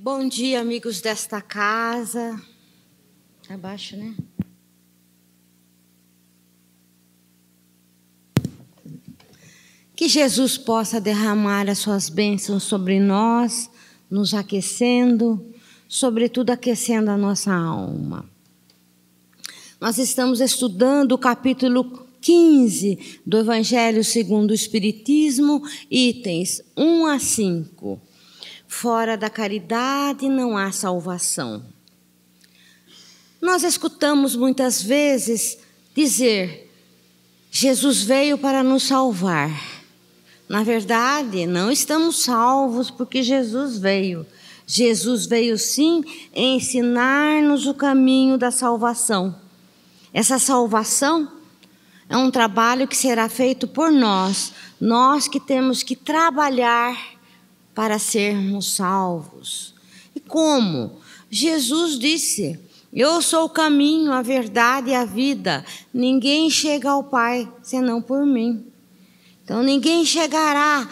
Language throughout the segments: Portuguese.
Bom dia, amigos desta casa. Abaixo, né? Que Jesus possa derramar as suas bênçãos sobre nós, nos aquecendo, sobretudo aquecendo a nossa alma. Nós estamos estudando o capítulo 15 do Evangelho segundo o Espiritismo, itens 1 a 5. Fora da caridade não há salvação. Nós escutamos muitas vezes dizer: Jesus veio para nos salvar. Na verdade, não estamos salvos porque Jesus veio. Jesus veio sim ensinar-nos o caminho da salvação. Essa salvação é um trabalho que será feito por nós que temos que trabalhar para sermos salvos. E como? Jesus disse: eu sou o caminho, a verdade e a vida. Ninguém chega ao Pai senão por mim. Então ninguém chegará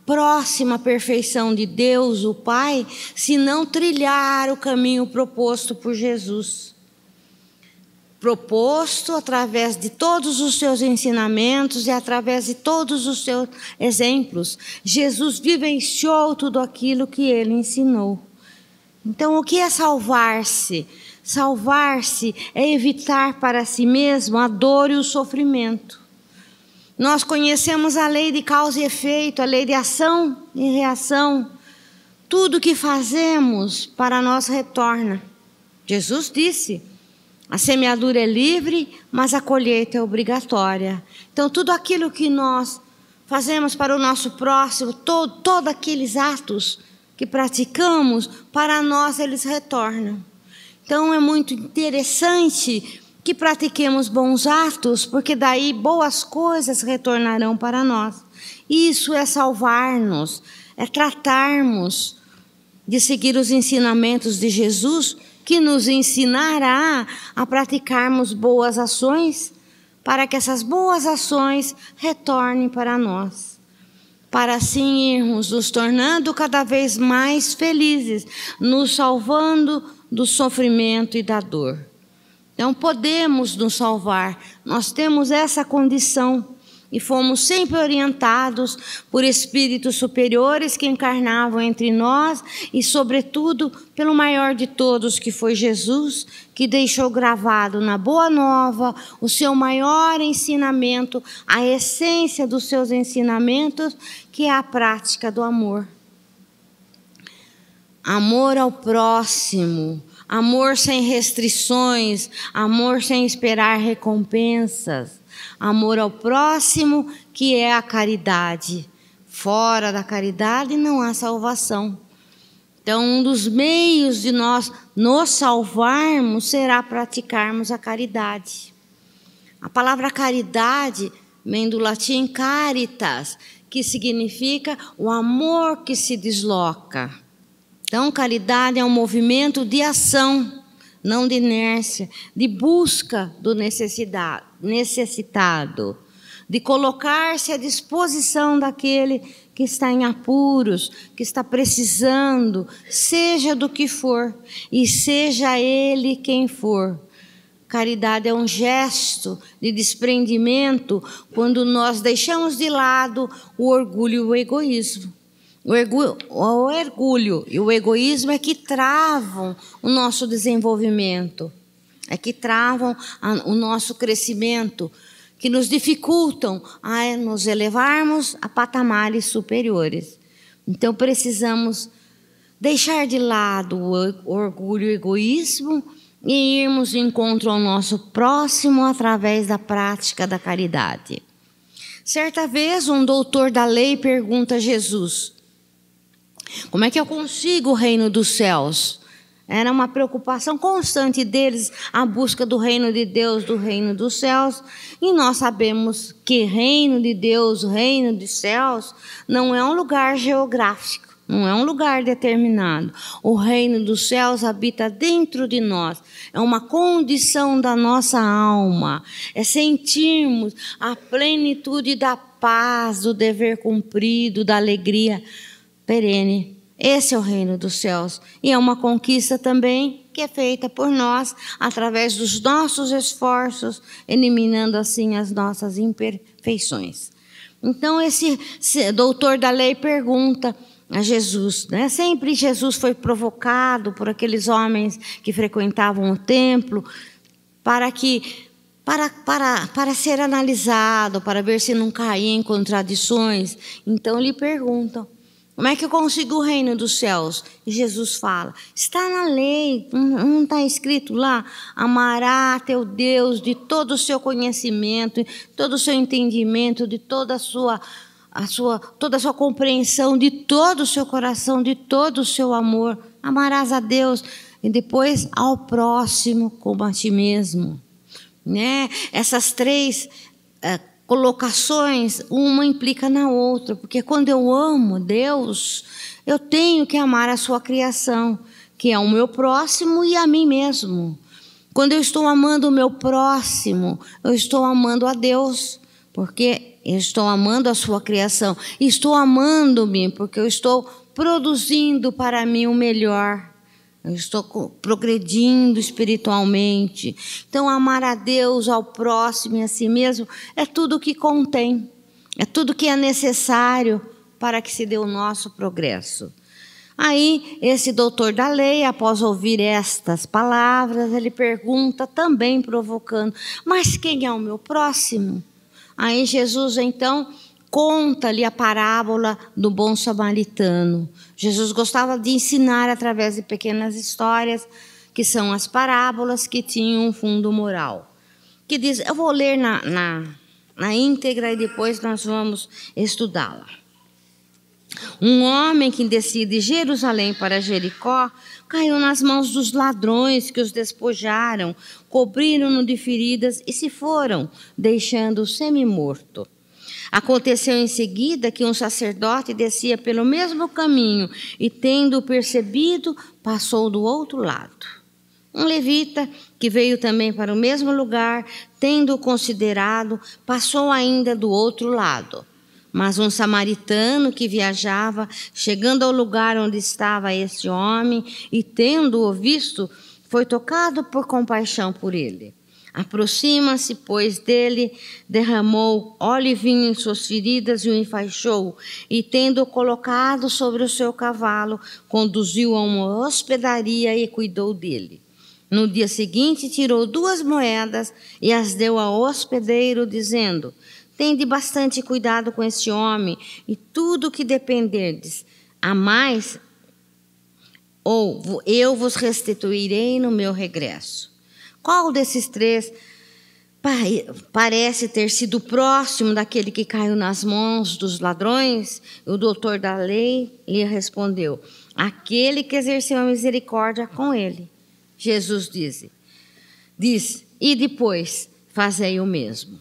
próximo à perfeição de Deus, o Pai, se não trilhar o caminho proposto por Jesus. Proposto através de todos os seus ensinamentos e através de todos os seus exemplos. Jesus vivenciou tudo aquilo que ele ensinou. Então, o que é salvar-se? Salvar-se é evitar para si mesmo a dor e o sofrimento. Nós conhecemos a lei de causa e efeito, a lei de ação e reação. Tudo que fazemos para nós retorna. Jesus disse: a semeadura é livre, mas a colheita é obrigatória. Então, tudo aquilo que nós fazemos para o nosso próximo, todos aqueles atos que praticamos, para nós eles retornam. Então, é muito interessante que pratiquemos bons atos, porque daí boas coisas retornarão para nós. Isso é salvar-nos, é tratarmos de seguir os ensinamentos de Jesus, que nos ensinará a praticarmos boas ações, para que essas boas ações retornem para nós, para assim irmos nos tornando cada vez mais felizes, nos salvando do sofrimento e da dor. Então podemos nos salvar, nós temos essa condição e fomos sempre orientados por espíritos superiores que encarnavam entre nós e, sobretudo, pelo maior de todos, que foi Jesus, que deixou gravado na Boa Nova o seu maior ensinamento, a essência dos seus ensinamentos, que é a prática do amor. Amor ao próximo, amor sem restrições, amor sem esperar recompensas. Amor ao próximo, que é a caridade. Fora da caridade não há salvação. Então, um dos meios de nós nos salvarmos será praticarmos a caridade. A palavra caridade vem do latim caritas, que significa o amor que se desloca. Então, caridade é um movimento de ação, não de inércia, de busca do necessitado, de colocar-se à disposição daquele que está em apuros, que está precisando, seja do que for, e seja ele quem for. Caridade é um gesto de desprendimento quando nós deixamos de lado o orgulho e o egoísmo. O orgulho e o egoísmo é que travam o nosso desenvolvimento, é que travam o nosso crescimento, que nos dificultam a nos elevarmos a patamares superiores. Então precisamos deixar de lado o orgulho e o egoísmo e irmos de encontro ao nosso próximo através da prática da caridade. Certa vez um doutor da lei pergunta a Jesus: como é que eu consigo o reino dos céus? Era uma preocupação constante deles, a busca do reino de Deus, do reino dos céus. E nós sabemos que reino de Deus, o reino dos céus, não é um lugar geográfico, não é um lugar determinado. O reino dos céus habita dentro de nós. É uma condição da nossa alma. É sentirmos a plenitude da paz, do dever cumprido, da alegria perene, Esse é o reino dos céus. E é uma conquista também que é feita por nós através dos nossos esforços, eliminando assim as nossas imperfeições. Então esse doutor da lei pergunta a Jesus, né? Sempre Jesus foi provocado por aqueles homens que frequentavam o templo para ser analisado, para ver se não caía em contradições. Então lhe perguntam: como é que eu consigo o reino dos céus? E Jesus fala: está na lei, não está escrito lá? Amará teu Deus de todo o seu conhecimento, todo o seu entendimento, de toda a sua compreensão, de todo o seu coração, de todo o seu amor. Amarás a Deus e depois ao próximo como a ti mesmo. Né? Essas três colocações, uma implica na outra, porque quando eu amo Deus, eu tenho que amar a sua criação, que é o meu próximo e a mim mesmo. Quando eu estou amando o meu próximo, eu estou amando a Deus, porque eu estou amando a sua criação. Estou amando-me porque eu estou produzindo para mim o melhor. Eu estou progredindo espiritualmente. Então, amar a Deus, ao próximo e a si mesmo é tudo o que contém. É tudo que é necessário para que se dê o nosso progresso. Aí, esse doutor da lei, após ouvir estas palavras, ele pergunta, também provocando: mas quem é o meu próximo? Aí Jesus, então, conta-lhe a parábola do bom samaritano. Jesus gostava de ensinar através de pequenas histórias, que são as parábolas que tinham um fundo moral. Que diz, eu vou ler na íntegra e depois nós vamos estudá-la. Um homem que descia de Jerusalém para Jericó caiu nas mãos dos ladrões que os despojaram, cobriram-no de feridas e se foram, deixando-o semi-morto. Aconteceu em seguida que um sacerdote descia pelo mesmo caminho e, tendo percebido, passou do outro lado. Um levita, que veio também para o mesmo lugar, tendo-o considerado, passou ainda do outro lado. Mas um samaritano que viajava, chegando ao lugar onde estava este homem e tendo-o visto, foi tocado por compaixão por ele. Aproxima-se, pois, dele, derramou óleo e vinho em suas feridas e o enfaixou, e tendo-o colocado sobre o seu cavalo, conduziu a uma hospedaria e cuidou dele. No dia seguinte, tirou 2 moedas e as deu ao hospedeiro, dizendo: tende bastante cuidado com este homem, e tudo o que dependerdes a mais, ou eu vos restituirei no meu regresso. Qual desses 3 parece ter sido próximo daquele que caiu nas mãos dos ladrões? O doutor da lei lhe respondeu: aquele que exerceu a misericórdia com ele. Jesus diz, e depois fazei o mesmo.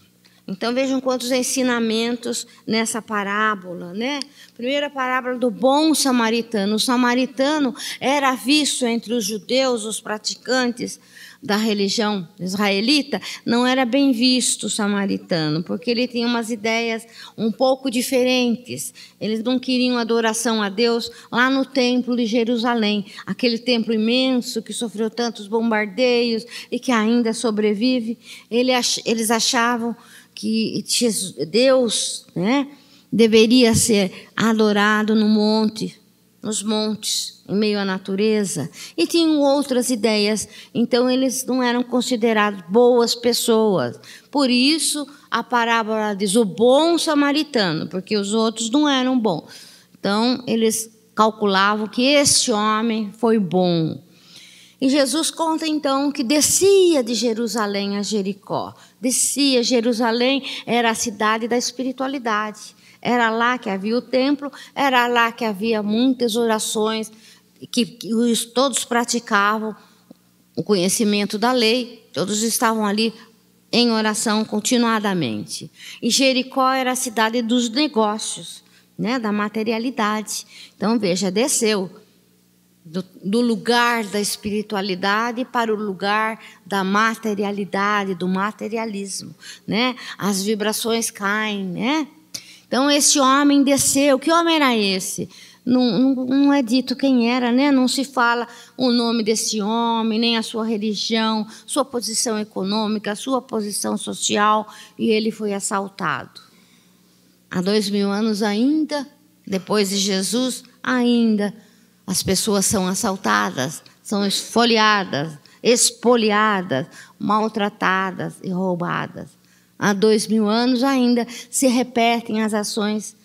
Então vejam quantos ensinamentos nessa parábola, né? Primeira parábola do bom samaritano. O samaritano era visto entre os judeus, os praticantes da religião israelita, não era bem visto o samaritano, porque ele tinha umas ideias um pouco diferentes. Eles não queriam adoração a Deus lá no templo de Jerusalém, aquele templo imenso que sofreu tantos bombardeios e que ainda sobrevive. Eles achavam que Deus, né, deveria ser adorado nos montes, em meio à natureza, e tinham outras ideias. Então eles não eram considerados boas pessoas. Por isso a parábola diz o bom samaritano, porque os outros não eram bons. Então eles calculavam que este homem foi bom. E Jesus conta então que descia de Jerusalém a Jericó. Descia, Jerusalém era a cidade da espiritualidade. Era lá que havia o templo, era lá que havia muitas orações, que todos praticavam o conhecimento da lei, todos estavam ali em oração continuadamente. E Jericó era a cidade dos negócios, né, da materialidade. Então, veja, desceu do lugar da espiritualidade para o lugar da materialidade, do materialismo, né? As vibrações caem, né? Então, esse homem desceu. Que homem era esse? não é dito quem era, né? Não se fala o nome desse homem, nem a sua religião, sua posição econômica, sua posição social, e ele foi assaltado. Há 2000 anos ainda, depois de Jesus, ainda as pessoas são assaltadas, são espoliadas, maltratadas e roubadas. Há 2000 anos ainda se repetem as ações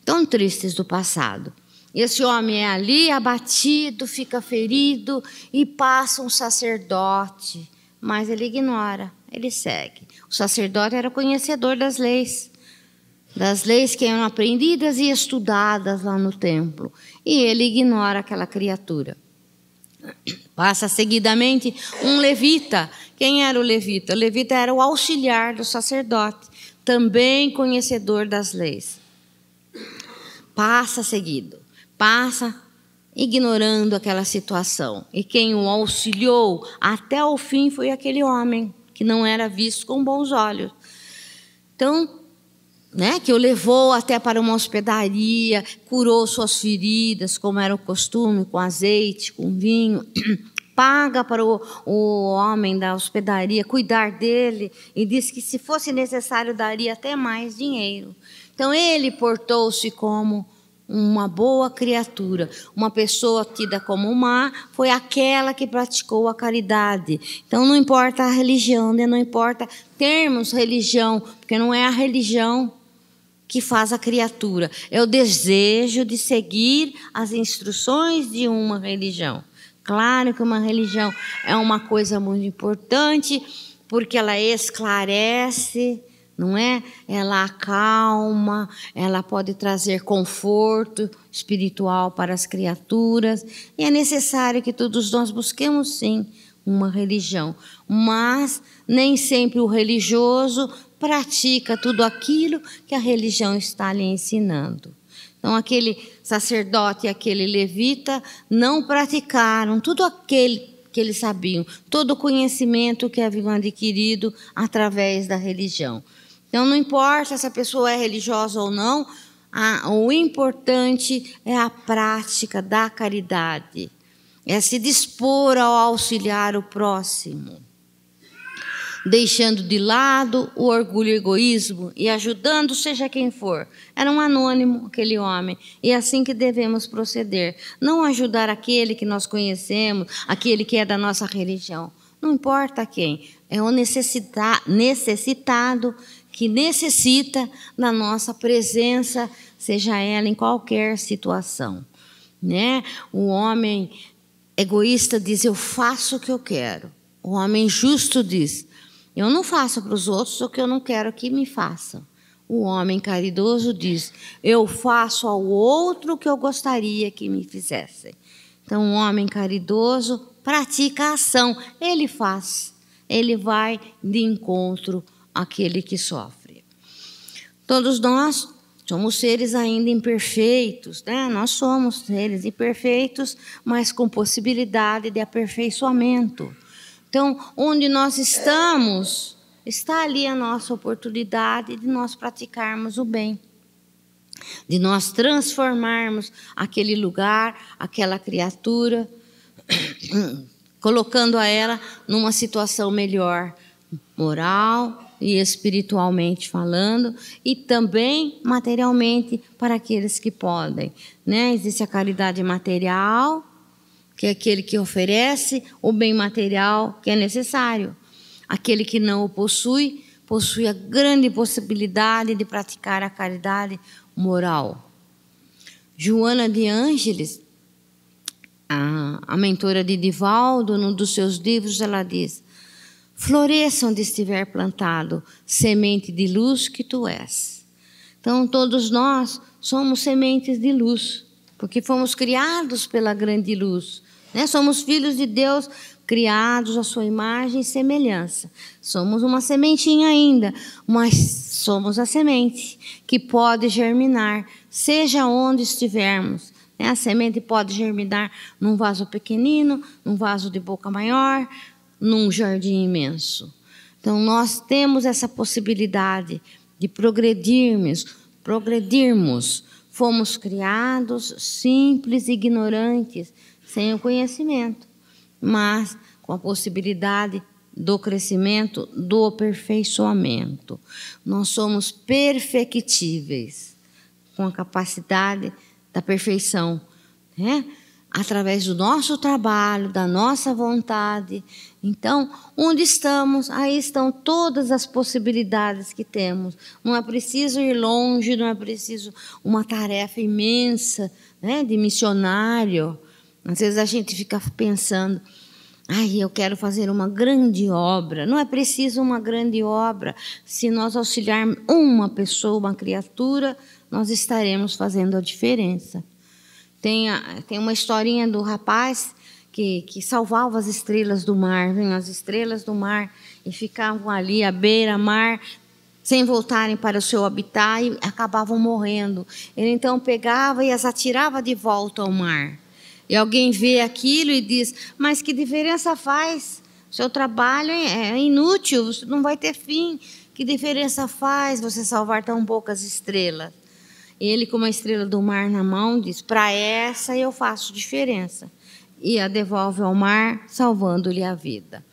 tão tristes do passado. Esse homem é ali abatido, fica ferido e passa um sacerdote, mas ele ignora, ele segue. O sacerdote era conhecedor das leis que eram aprendidas e estudadas lá no templo, e ele ignora aquela criatura. Passa seguidamente um levita. Quem era o levita? O levita era o auxiliar do sacerdote, também conhecedor das leis. Passa seguido, passa ignorando aquela situação. E quem o auxiliou até o fim foi aquele homem, que não era visto com bons olhos. Então, que o levou até para uma hospedaria, curou suas feridas, como era o costume, com azeite, com vinho, paga para o homem da hospedaria cuidar dele, e disse que, se fosse necessário, daria até mais dinheiro. Então, ele portou-se como uma boa criatura. Uma pessoa tida como má foi aquela que praticou a caridade. Então, não importa a religião, não importa termos religião, porque não é a religião que faz a criatura, é o desejo de seguir as instruções de uma religião. Claro que uma religião é uma coisa muito importante, porque ela esclarece, não é? Ela acalma, ela pode trazer conforto espiritual para as criaturas, e é necessário que todos nós busquemos, sim, uma religião, mas nem sempre o religioso pratica tudo aquilo que a religião está lhe ensinando. Então, aquele sacerdote e aquele levita não praticaram tudo aquilo que eles sabiam, todo o conhecimento que haviam adquirido através da religião. Então, não importa se a pessoa é religiosa ou não, o importante é a prática da caridade, é se dispor ao auxiliar o próximo, deixando de lado o orgulho e o egoísmo e ajudando seja quem for. Era um anônimo aquele homem, e é assim que devemos proceder. Não ajudar aquele que nós conhecemos, aquele que é da nossa religião. Não importa quem, é o necessitado que necessita da nossa presença, seja ela em qualquer situação. O homem egoísta diz: eu faço o que eu quero. O homem justo diz: eu não faço para os outros o que eu não quero que me façam. O homem caridoso diz: eu faço ao outro o que eu gostaria que me fizessem. Então, o homem caridoso pratica a ação, ele faz, ele vai de encontro àquele que sofre. Todos nós somos seres ainda imperfeitos, Nós somos seres imperfeitos, mas com possibilidade de aperfeiçoamento. Então, onde nós estamos, está ali a nossa oportunidade de nós praticarmos o bem, de nós transformarmos aquele lugar, aquela criatura, colocando a ela numa situação melhor, moral e espiritualmente falando, e também materialmente para aqueles que podem. Existe a caridade material, que é aquele que oferece o bem material que é necessário. Aquele que não o possui, possui a grande possibilidade de praticar a caridade moral. Joana de Ângeles, a mentora de Divaldo, num dos seus livros, ela diz: floresça onde estiver plantado, semente de luz que tu és. Então, todos nós somos sementes de luz, porque fomos criados pela grande luz. Somos filhos de Deus, criados à sua imagem e semelhança. Somos uma sementinha ainda, mas somos a semente que pode germinar, seja onde estivermos. A semente pode germinar num vaso pequenino, num vaso de boca maior, num jardim imenso. Então, nós temos essa possibilidade de progredirmos, fomos criados simples e ignorantes, sem o conhecimento, mas com a possibilidade do crescimento, do aperfeiçoamento. Nós somos perfectíveis, com a capacidade da perfeição, né? Através do nosso trabalho, da nossa vontade. Então, onde estamos, aí estão todas as possibilidades que temos. Não é preciso ir longe, não é preciso uma tarefa imensa, né, de missionário. Às vezes a gente fica pensando, eu quero fazer uma grande obra. Não é preciso uma grande obra. Se nós auxiliarmos uma pessoa, uma criatura, nós estaremos fazendo a diferença. Tem uma historinha do rapaz que salvava as estrelas do mar, as estrelas do mar, e ficavam ali à beira-mar, sem voltarem para o seu habitat, e acabavam morrendo. Ele então pegava e as atirava de volta ao mar. E alguém vê aquilo e diz, mas que diferença faz? Seu trabalho é inútil, você não vai ter fim. Que diferença faz você salvar tão poucas estrelas? Ele, com uma estrela do mar na mão, diz, para essa eu faço diferença. E a devolve ao mar, salvando-lhe a vida.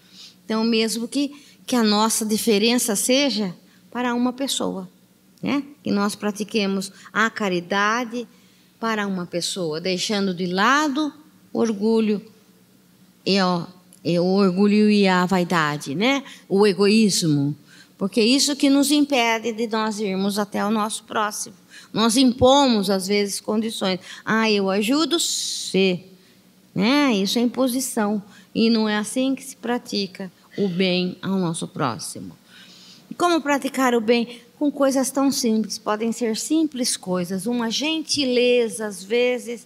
Então, mesmo que a nossa diferença seja para uma pessoa, né? Que nós pratiquemos a caridade para uma pessoa, deixando de lado o orgulho e a vaidade, né? O egoísmo. Porque é isso que nos impede de nós irmos até o nosso próximo. Nós impomos, às vezes, condições. Eu ajudo você. Né? Isso é imposição. E não é assim que se pratica o bem ao nosso próximo. E como praticar o bem? Com coisas tão simples. Podem ser simples coisas. Uma gentileza, às vezes,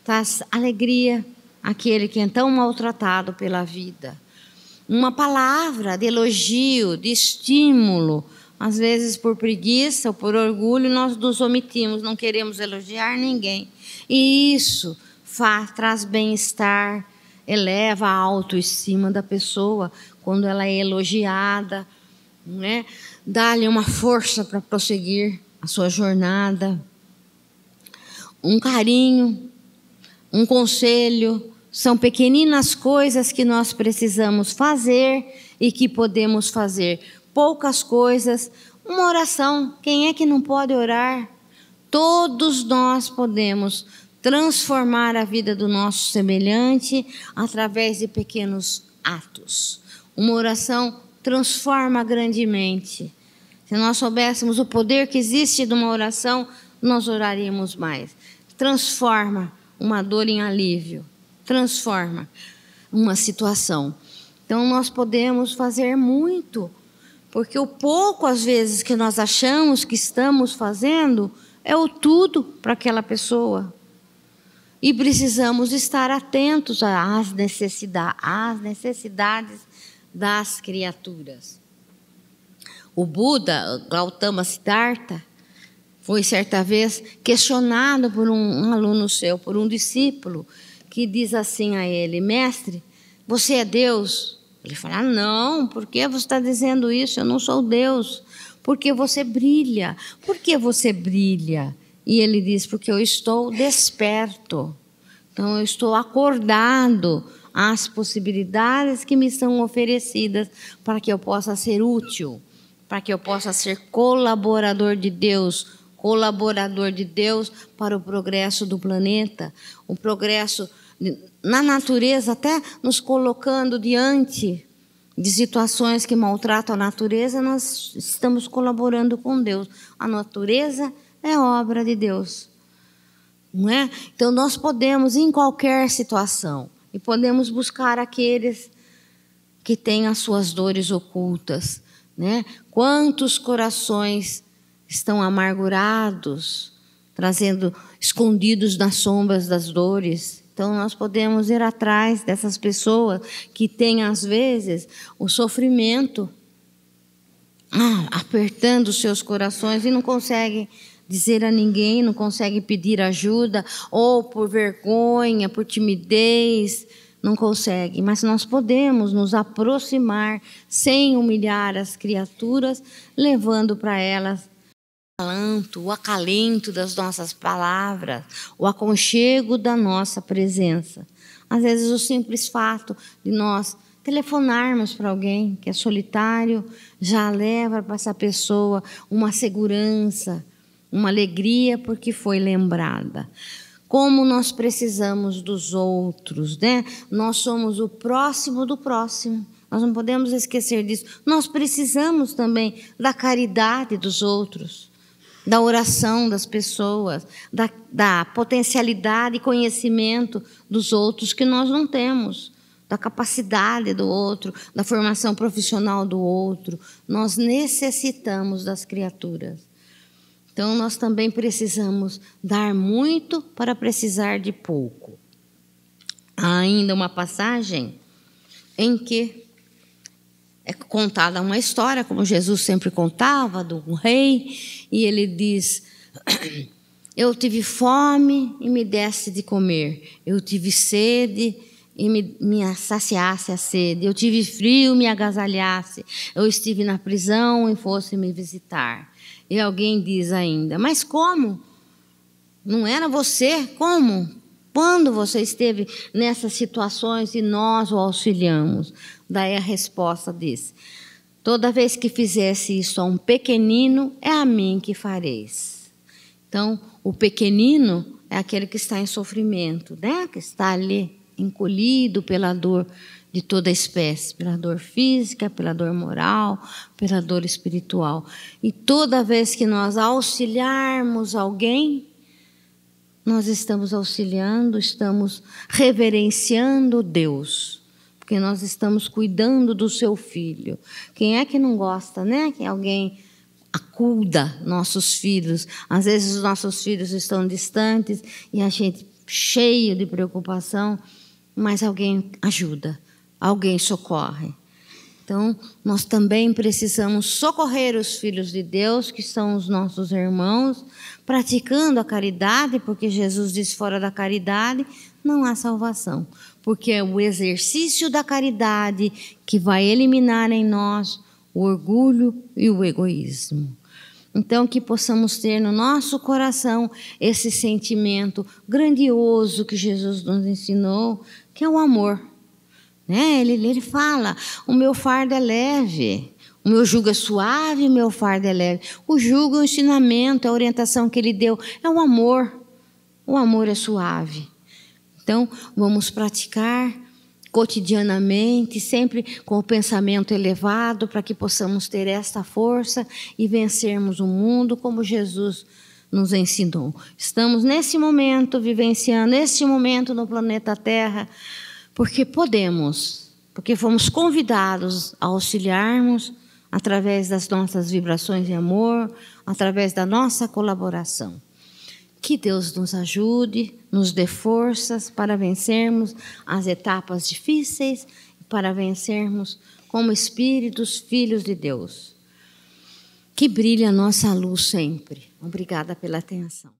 traz alegria àquele que é tão maltratado pela vida. Uma palavra de elogio, de estímulo. Às vezes, por preguiça ou por orgulho, nós nos omitimos, não queremos elogiar ninguém. E isso traz bem-estar, eleva a autoestima da pessoa quando ela é elogiada, né? Dá-lhe uma força para prosseguir a sua jornada. Um carinho, um conselho, são pequeninas coisas que nós precisamos fazer e que podemos fazer. Poucas coisas, uma oração. Quem é que não pode orar? Todos nós podemos transformar a vida do nosso semelhante através de pequenos atos. Uma oração transforma grandemente. Se nós soubéssemos o poder que existe de uma oração, nós oraríamos mais. Transforma uma dor em alívio. Transforma uma situação. Então, nós podemos fazer muito. Porque o pouco, às vezes, que nós achamos que estamos fazendo é o tudo para aquela pessoa. E precisamos estar atentos às necessidades das criaturas. O Buda, Gautama Siddhartha, foi certa vez questionado por um aluno seu, por um discípulo, que diz assim a ele, mestre, você é Deus? Ele fala, não, por que você está dizendo isso? Eu não sou Deus. Porque você brilha. Por que você brilha? E ele diz, porque eu estou desperto. Então, eu estou acordado às possibilidades que me são oferecidas para que eu possa ser útil, para que eu possa ser colaborador de Deus para o progresso do planeta, o progresso na natureza, até nos colocando diante de situações que maltratam a natureza, nós estamos colaborando com Deus. A natureza é obra de Deus, não é? Então, nós podemos, em qualquer situação, e podemos buscar aqueles que têm as suas dores ocultas, né? Quantos corações estão amargurados, escondidos nas sombras das dores. Então, nós podemos ir atrás dessas pessoas que têm, às vezes, o sofrimento apertando os seus corações e não conseguem dizer a ninguém, não conseguem pedir ajuda, ou por vergonha, por timidez, não conseguem. Mas nós podemos nos aproximar sem humilhar as criaturas, levando para elas o acalento das nossas palavras, o aconchego da nossa presença. Às vezes o simples fato de nós telefonarmos para alguém que é solitário já leva para essa pessoa uma segurança, uma alegria porque foi lembrada. Como nós precisamos dos outros, né? Nós somos o próximo do próximo. Nós não podemos esquecer disso. Nós precisamos também da caridade dos outros, da oração das pessoas, da potencialidade e conhecimento dos outros que nós não temos, da capacidade do outro, da formação profissional do outro. Nós necessitamos das criaturas. Então, nós também precisamos dar muito para precisar de pouco. Há ainda uma passagem em que é contada uma história, como Jesus sempre contava, de um rei, e ele diz: eu tive fome e me desse de comer, eu tive sede e me saciasse a sede, eu tive frio e me agasalhasse, eu estive na prisão e fosse me visitar. E alguém diz ainda: mas como? Não era você? Como? Quando você esteve nessas situações e nós o auxiliamos? Daí a resposta diz: toda vez que fizesse isso a um pequenino, é a mim que fareis. Então, o pequenino é aquele que está em sofrimento, né? Que está ali encolhido pela dor de toda espécie, pela dor física, pela dor moral, pela dor espiritual. E toda vez que nós auxiliarmos alguém, nós estamos auxiliando, estamos reverenciando Deus, porque nós estamos cuidando do seu filho. Quem é que não gosta, né? Que alguém acuda nossos filhos. Às vezes os nossos filhos estão distantes e a gente cheio de preocupação, mas alguém ajuda, alguém socorre. Então, nós também precisamos socorrer os filhos de Deus, que são os nossos irmãos, praticando a caridade, porque Jesus disse: fora da caridade não há salvação. Porque é o exercício da caridade que vai eliminar em nós o orgulho e o egoísmo. Então, que possamos ter no nosso coração esse sentimento grandioso que Jesus nos ensinou, que é o amor. Ele fala: o meu fardo é leve, o meu jugo é suave, o meu fardo é leve. O jugo é o ensinamento, a orientação que ele deu, é o amor. O amor é suave. Então, vamos praticar cotidianamente, sempre com o pensamento elevado, para que possamos ter esta força e vencermos o mundo como Jesus nos ensinou. Estamos nesse momento, vivenciando este momento no planeta Terra, porque podemos, porque fomos convidados a auxiliarmos através das nossas vibrações de amor, através da nossa colaboração. Que Deus nos ajude, nos dê forças para vencermos as etapas difíceis, para vencermos como espíritos, filhos de Deus. Que brilhe a nossa luz sempre. Obrigada pela atenção.